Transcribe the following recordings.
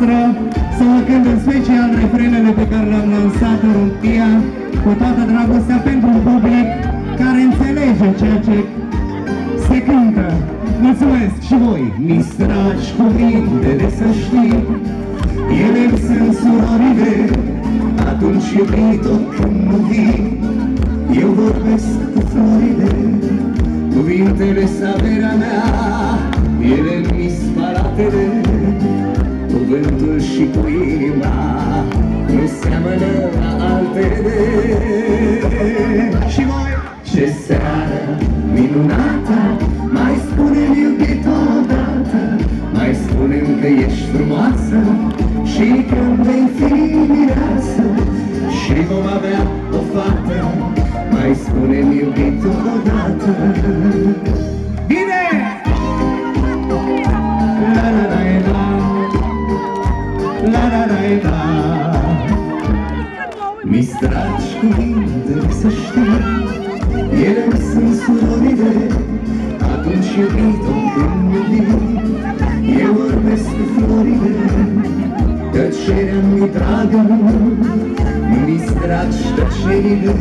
noastră să vă cânt în special refrenele pe care le-am lansat în România cu toată dragostea pentru un public care înțelege ceea ce se cântă. Mulțumesc și voi! Mi-ți tragi cuvintele să știi, ele sunt surorile, atunci iubito când nu vii. Eu vorbesc cu florile, cuvintele s-averea mea, ele-mi spalatele, cuvântul și cu inima nu seamănă la altele. Și voi, ce seară minunată, mai spune-mi iubito odată, mai spune-mi că ești frumoasă și când vei fi mireasă și vom avea o fată, mai spune-mi iubito odată. Bine! La la la la, la la la la. Mi-ți tragi cuvintele să știi, ele sunt surorile, atunci iubito când nu vii. Eu vorbesc cu florile, tăcerea nu-i dragă, mi-ți tragi tăcerile,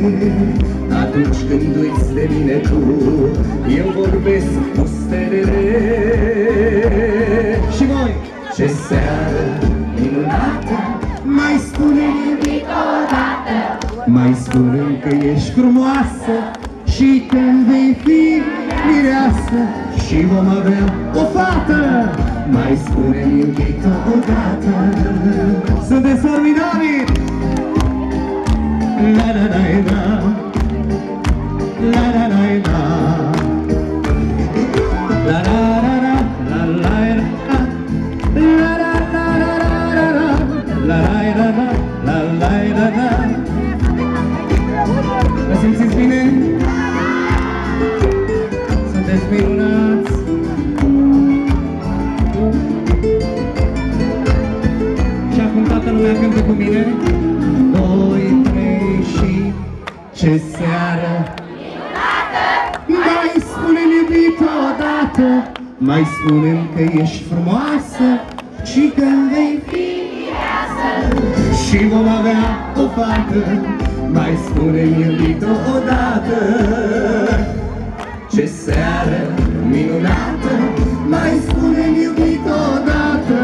atunci când uiți de mine tu. Eu vorbesc cu stelele. Și voi, ce seară minunată, mai spune-mi iubito odată, mai spune-mi că ești frumoasă și când vei fi mireasă și vom avea o fată, mai spune-mi iubito odată. Sunteți formidabili! La la la la, la la la la, la la la la, la la la la. Vă simțiți bine? Sunteți minunați! Și acum toată lumea cântă cu mine. 2, 3 și... Ce seară minunată, mai spune-mi iubito odată, mai spune-mi că ești frumoasă și când vei fi mireasă și vom avea o fată, mai spune-mi iubito odată. Ce seară minunată, mai spune-mi iubito odată,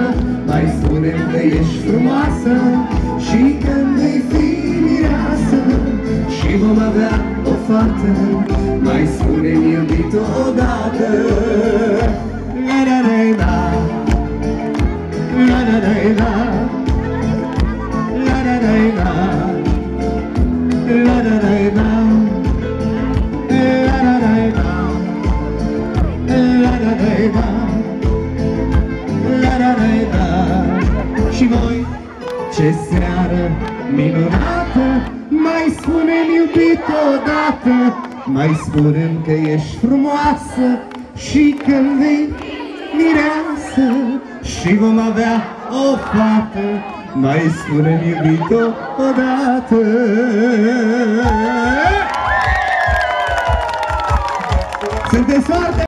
mai spune-mi că ești frumoasă și când vei fi mireasă și vom avea o fată, mai spune-mi iubito odată. La la la la, la la la la, la la la la, la la la la, la la la la, la la la la, la la la la. Și voi, ce seară minunată, mai spune-mi iubito odată, mai spune-mi că ești frumoasă și când vei mireasă și vom avea o fată, mai spune-mi iubito odată. Sunteți foarte